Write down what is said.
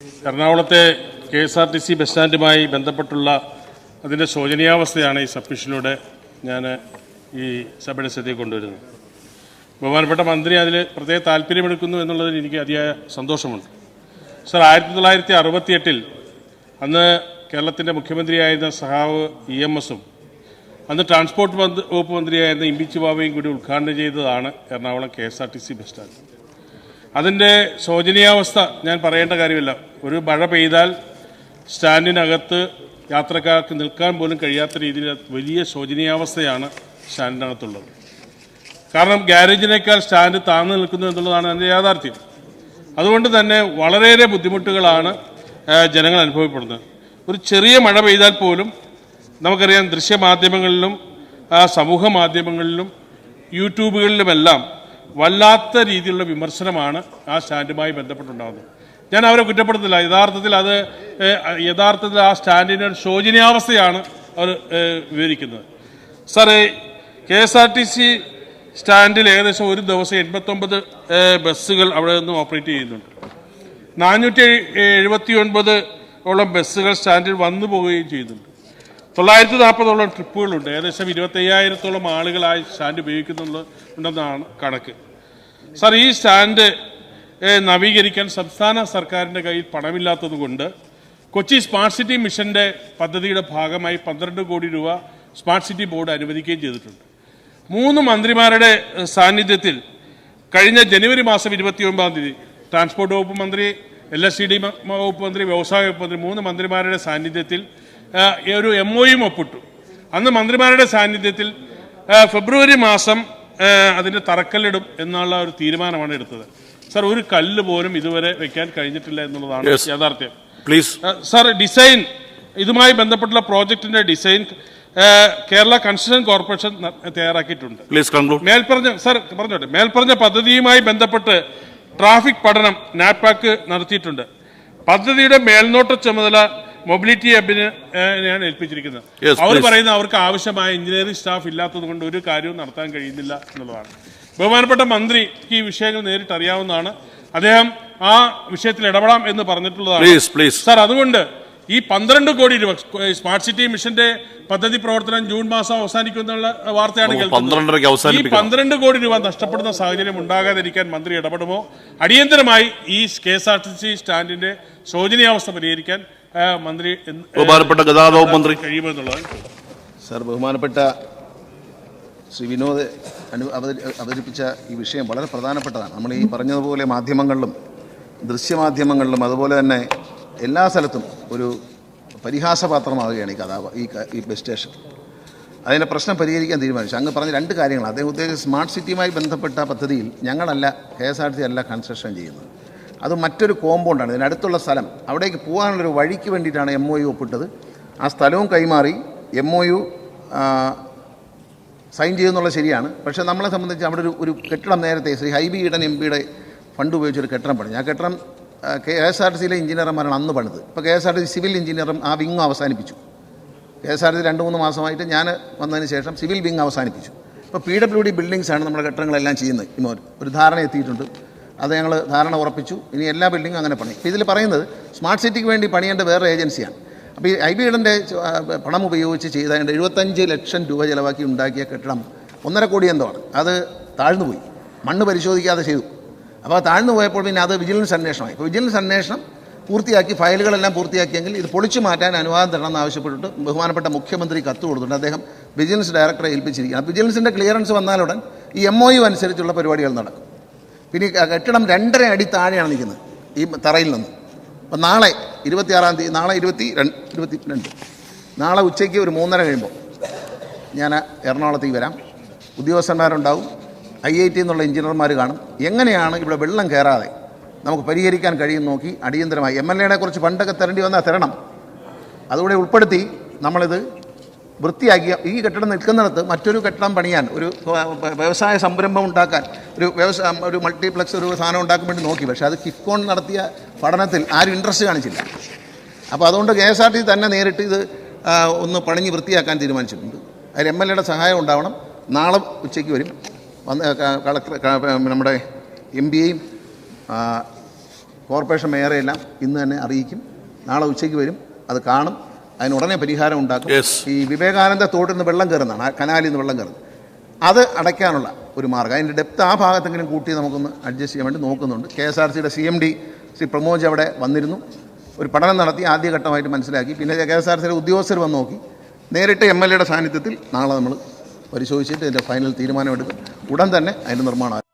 എറണാകുളത്തെ KSRTC bus സ്റ്റാൻഡുമായി ബന്ധപ്പെട്ടുള്ള അതിൻ്റെ ശോചനീയാവസ്ഥയാണ് ഈ സബ്മിഷനിലൂടെ ഞാൻ ഈ സഭയുടെ ശ്രദ്ധയിൽ കൊണ്ടുവരുന്നത്. ബഹുമാനപ്പെട്ട മന്ത്രി അതിൽ പ്രത്യേക താല്പര്യമെടുക്കുന്നു എന്നുള്ളതിൽ എനിക്ക് അതിയായ സന്തോഷമുണ്ട്. സർ, 1968 അന്ന് കേരളത്തിൻ്റെ മുഖ്യമന്ത്രിയായിരുന്ന സഹാവ് EMS-ഉം അന്ന് ട്രാൻസ്പോർട്ട് വകുപ്പ് മന്ത്രിയായിരുന്ന ഇമ്പിച്ചി ബാബയും കൂടി ഉദ്ഘാടനം ചെയ്തതാണ് എറണാകുളം KSRTC ബസ് സ്റ്റാൻഡ്. അതിൻ്റെ ശോചനീയാവസ്ഥ ഞാൻ പറയേണ്ട കാര്യമില്ല. ഒരു മഴ പെയ്താൽ സ്റ്റാൻഡിനകത്ത് യാത്രക്കാർക്ക് നിൽക്കാൻ പോലും കഴിയാത്ത രീതിയിൽ വലിയ ശോചനീയാവസ്ഥയാണ് സ്റ്റാൻഡിനകത്തുള്ളത്. കാരണം ഗ്യാരേജിനേക്കാൾ സ്റ്റാൻഡ് താഴ്ന്നു നിൽക്കുന്നു എന്നുള്ളതാണ് അതിൻ്റെ യാഥാർത്ഥ്യം. അതുകൊണ്ട് തന്നെ വളരെയേറെ ബുദ്ധിമുട്ടുകളാണ് ജനങ്ങൾ അനുഭവപ്പെടുന്നത്. ഒരു ചെറിയ മഴ പെയ്താൽ പോലും നമുക്കറിയാം, ദൃശ്യമാധ്യമങ്ങളിലും സമൂഹ മാധ്യമങ്ങളിലും യൂട്യൂബുകളിലുമെല്ലാം വല്ലാത്ത രീതിയിലുള്ള വിമർശനമാണ് ആ സ്റ്റാൻഡുമായി ബന്ധപ്പെട്ടുണ്ടാകുന്നത്. ഞാൻ അവരെ കുറ്റപ്പെടുത്തില്ല. യഥാർത്ഥത്തിൽ ആ സ്റ്റാൻഡിൻ്റെ ശോചനീയാവസ്ഥയാണ് അവർ വിവരിക്കുന്നത്. സാറേ, KSRTC സ്റ്റാൻഡിൽ ഏകദേശം ഒരു ദിവസം 89 ബസ്സുകൾ അവിടെ നിന്ന് ഓപ്പറേറ്റ് ചെയ്യുന്നുണ്ട്. 479 ബസ്സുകൾ സ്റ്റാൻഡിൽ വന്നു പോവുകയും ചെയ്യുന്നുണ്ട്. 940 ട്രിപ്പുകളുണ്ട്. ഏകദേശം 25,000 ആളുകളായി സ്റ്റാൻഡ് ഉപയോഗിക്കുന്നുണ്ടെന്നാണ് കണക്ക്. സാർ, ഈ സ്റ്റാൻഡ് നവീകരിക്കാൻ സംസ്ഥാന സർക്കാരിൻ്റെ കയ്യിൽ പണമില്ലാത്തതുകൊണ്ട് കൊച്ചി സ്മാർട്ട് സിറ്റി മിഷന്റെ പദ്ധതിയുടെ ഭാഗമായി 12 കോടി രൂപ സ്മാർട്ട് സിറ്റി ബോർഡ് അനുവദിക്കുകയും ചെയ്തിട്ടുണ്ട്. 3 മന്ത്രിമാരുടെ സാന്നിധ്യത്തിൽ കഴിഞ്ഞ ജനുവരി മാസം 29-ാം തീയതി ട്രാൻസ്പോർട്ട് വകുപ്പ് മന്ത്രി, LSCD വകുപ്പ് മന്ത്രി, വ്യവസായ വകുപ്പ് മന്ത്രി 3 മന്ത്രിമാരുടെ സാന്നിധ്യത്തിൽ ഒരു MOU ഒപ്പിട്ടു. അന്ന് മന്ത്രിമാരുടെ സാന്നിധ്യത്തിൽ ഫെബ്രുവരി മാസം അതിൻ്റെ തറക്കല്ലിടും എന്നുള്ള ഒരു തീരുമാനമാണ് എടുത്തത്. സാർ, ഒരു കല്ല് പോലും ഇതുവരെ വെക്കാൻ കഴിഞ്ഞിട്ടില്ല എന്നുള്ളതാണ് യാഥാർത്ഥ്യം. സാർ, ഡിസൈൻ, ഇതുമായി ബന്ധപ്പെട്ടുള്ള പ്രോജക്റ്റിന്റെ ഡിസൈൻ കേരള കൺസ്ട്രക്ഷൻ കോർപ്പറേഷൻ തയ്യാറാക്കിയിട്ടുണ്ട്. മേൽപ്പറഞ്ഞ പദ്ധതിയുമായി ബന്ധപ്പെട്ട് ട്രാഫിക് പഠനം നാപ്പാക്ക് നടത്തിയിട്ടുണ്ട്. പദ്ധതിയുടെ മേൽനോട്ട ചുമതല മൊബിലിറ്റി ഹബിന് ഞാൻ ഏൽപ്പിച്ചിരിക്കുന്നത്. അവർ പറയുന്നത് അവർക്ക് ആവശ്യമായ എഞ്ചിനീയറിംഗ് സ്റ്റാഫ് ഇല്ലാത്തത് കൊണ്ട് ഒരു കാര്യവും നടത്താൻ കഴിയുന്നില്ല എന്നുള്ളതാണ്. ബഹുമാനപ്പെട്ട മന്ത്രിക്ക് ഈ വിഷയങ്ങൾ നേരിട്ട് അറിയാവുന്നതാണ്. അദ്ദേഹം ആ വിഷയത്തിൽ ഇടപെടാം എന്ന് പറഞ്ഞിട്ടുള്ളതാണ്. സാർ, അതുകൊണ്ട് ഈ 12 കോടി രൂപ സ്മാർട്ട് സിറ്റി മിഷന്റെ പദ്ധതി പ്രവർത്തനം ജൂൺ മാസം അവസാനിക്കുമെന്നുള്ള വാർത്തയാണ് കേൾക്കുന്നത്. ഈ 12 കോടി രൂപ നഷ്ടപ്പെടുന്ന സാഹചര്യം ഉണ്ടാകാതിരിക്കാൻ മന്ത്രി ഇടപെടുമോ? അടിയന്തരമായി ഈ KSRTC സ്റ്റാൻഡിന്റെ ശോചനീയാവസ്ഥ പരിഹരിക്കാൻ മന്ത്രി ബഹുമാനപ്പെട്ട ഗതാഗത വകുപ്പ് മന്ത്രി കഴിയുമെന്നുള്ളതാണ്. സാർ, ബഹുമാനപ്പെട്ട ശ്രീ വിനോദ് അവതരിപ്പിച്ച ഈ വിഷയം വളരെ പ്രധാനപ്പെട്ടതാണ്. നമ്മൾ ഈ പറഞ്ഞതുപോലെ മാധ്യമങ്ങളിലും ദൃശ്യമാധ്യമങ്ങളിലും അതുപോലെ തന്നെ എല്ലാ സ്ഥലത്തും ഒരു പരിഹാസപാത്രമാവുകയാണ് ഈ ബസ് സ്റ്റേഷൻ. അതിൻ്റെ പ്രശ്നം പരിഹരിക്കാൻ തീരുമാനിച്ചു. അങ്ങ് പറഞ്ഞ 2 കാര്യങ്ങൾ. അദ്ദേഹം ഉദ്ദേശിച്ച സ്മാർട്ട് സിറ്റിയുമായി ബന്ധപ്പെട്ട പദ്ധതിയിൽ ഞങ്ങളല്ല, KSRTC അല്ല കൺസ്ട്രക്ഷൻ ചെയ്യുന്നത്. അത് മറ്റൊരു കോമ്പൗണ്ടാണ്. ഇതിനടുത്തുള്ള സ്ഥലം, അവിടേക്ക് പോകാനുള്ളൊരു വഴിക്ക് വേണ്ടിയിട്ടാണ് MOU ഒപ്പിട്ടത്. ആ സ്ഥലവും കൈമാറി MOU സൈൻ ചെയ്യുന്നുള്ളത് ശരിയാണ്. പക്ഷേ നമ്മളെ സംബന്ധിച്ച് അവിടെ ഒരു കെട്ടിടം നേരത്തെ ശ്രീ ഹൈബി ഈഡൻ MP-യുടെ ഫണ്ട് ഉപയോഗിച്ചൊരു കെട്ടിടം പണിഞ്ഞു. ആ കെട്ടിടം KSRTC-യിലെ എഞ്ചിനീയർമാരാണ് അന്ന് പണിത്. ഇപ്പോൾ KSRTC സിവിൽ എഞ്ചിനീയറും ആ വിങ് അവസാനിപ്പിച്ചു. KSRTC 2-3 മാസമായിട്ട് ഞാൻ വന്നതിന് ശേഷം സിവിൽ വിങ് അവസാനിപ്പിച്ചു. ഇപ്പോൾ PWD ബിൽഡിങ്സാണ് നമ്മുടെ കെട്ടിടങ്ങളെല്ലാം ചെയ്യുന്നത്. ഒരു ധാരണ എത്തിയിട്ടുണ്ട്. അത് ഞങ്ങൾ ധാരണ ഉറപ്പിച്ചു. ഇനി എല്ലാ ബിൽഡിങ്ങും അങ്ങനെ പണി. ഇപ്പോൾ ഇതിൽ പറയുന്നത് സ്മാർട്ട് സിറ്റിക്ക് വേണ്ടി പണിയേണ്ട വേറെ ഏജൻസിയാണ്. അപ്പോൾ ഈ ഹൈബി ഈഡൻ്റെ പണം ഉപയോഗിച്ച് ചെയ്ത 75 ലക്ഷം രൂപ ചിലവാക്കി ഉണ്ടാക്കിയ കെട്ടിടം 1.5 കോടി എന്തോ ആണ്. അത് താഴ്ന്നുപോയി, മണ്ണ് പരിശോധിക്കാതെ ചെയ്തു. അപ്പോൾ താഴ്ന്നു പോയപ്പോൾ പിന്നെ അത് വിജിലൻസ് അന്വേഷണമായി. ഇപ്പോൾ വിജിലൻസ് അന്വേഷണം പൂർത്തിയാക്കി, ഫയലുകളെല്ലാം പൂർത്തിയാക്കിയെങ്കിൽ ഇത് പൊളിച്ചു മാറ്റാൻ അനുവാദം തരണമെന്ന് ആവശ്യപ്പെട്ടിട്ട് ബഹുമാനപ്പെട്ട മുഖ്യമന്ത്രി കത്ത് കൊടുത്തിട്ടുണ്ട്. അദ്ദേഹം വിജിലൻസ് ഡയറക്ടറെ ഏൽപ്പിച്ചിരിക്കുകയാണ്. വിജിലൻസിൻ്റെ ക്ലിയറൻസ് വന്നാലുടൻ ഈ MOU അനുസരിച്ചുള്ള പരിപാടികൾ നടക്കും. പിന്നെ കെട്ടിടം 2.5 അടി താഴെയാണ് നിൽക്കുന്നത് ഈ തറയിൽ നിന്ന്. അപ്പം നാളെ 26-ാം തീയതി, നാളെ 22 നാളെ ഉച്ചയ്ക്ക് ഒരു 3:30 കഴിയുമ്പോൾ ഞാൻ എറണാകുളത്തേക്ക് വരാം. ഉദ്യോഗസ്ഥന്മാരുണ്ടാവും, IIT എന്നുള്ള എഞ്ചിനീയർമാർ കാണും. എങ്ങനെയാണ് ഇവിടെ വെള്ളം കയറാതെ നമുക്ക് പരിഹരിക്കാൻ കഴിയും നോക്കി അടിയന്തരമായി MLA-നെ കുറിച്ച് ഫണ്ടൊക്കെ തരേണ്ടി വന്നാൽ തരണം. അതുകൂടെ ഉൾപ്പെടുത്തി നമ്മളിത് വൃത്തിയാക്കിയ ഈ കെട്ടിടം നിൽക്കുന്നിടത്ത് മറ്റൊരു കെട്ടിടം പണിയാൻ, ഒരു വ്യവസായ സംരംഭം ഉണ്ടാക്കാൻ, ഒരു മൾട്ടിപ്ലക്സ് ഒരു സാധനം ഉണ്ടാക്കാൻ വേണ്ടി നോക്കി. പക്ഷേ അത് കിഫ്കോൺ നടത്തിയ പഠനത്തിൽ ആരും ഇൻട്രസ്റ്റ് കാണിച്ചില്ല. അപ്പോൾ അതുകൊണ്ട് KSRTC തന്നെ നേരിട്ട് ഇത് ഒന്ന് പണിഞ്ഞ് വൃത്തിയാക്കാൻ തീരുമാനിച്ചിട്ടുണ്ട്. അതിൽ MLA-യുടെ സഹായം ഉണ്ടാവണം. നാളെ ഉച്ചയ്ക്ക് വരും. വന്ന് കളക്ടർ, നമ്മുടെ MD-യെയും കോർപ്പറേഷൻ മേയറെയെല്ലാം ഇന്ന് തന്നെ അറിയിക്കും. നാളെ ഉച്ചയ്ക്ക് വരും, അത് കാണും, അതിന് ഉടനെ പരിഹാരം ഉണ്ടാക്കും. ഈ വിവേകാനന്ദ തോട്ടിൽ നിന്ന് വെള്ളം കയറുന്നതാണ്, ആ കനാലിൽ നിന്ന് വെള്ളം കയറുന്നത്, അത് അടയ്ക്കാനുള്ള ഒരു മാർഗ്ഗം, അതിൻ്റെ ഡെപ്ത് ആ ഭാഗത്തെങ്കിലും കൂട്ടി നമുക്കൊന്ന് അഡ്ജസ്റ്റ് ചെയ്യാൻ വേണ്ടി നോക്കുന്നുണ്ട്. KSRTCയുടെ CMD ശ്രീ പ്രമോജ് അവിടെ വന്നിരുന്നു, ഒരു പഠനം നടത്തി ആദ്യഘട്ടമായിട്ട് മനസ്സിലാക്കി. പിന്നെ KSRTCയുടെ ഉദ്യോഗസ്ഥർ വന്ന് നോക്കി. നേരിട്ട് MLA യുടെ സാന്നിധ്യത്തിൽ നാളെ നമ്മൾ പരിശോധിച്ചിട്ട് ഇതിൻ്റെ ഫൈനൽ തീരുമാനമെടുക്കും. ഉടൻ തന്നെ അതിൻ്റെ നിർമ്മാണം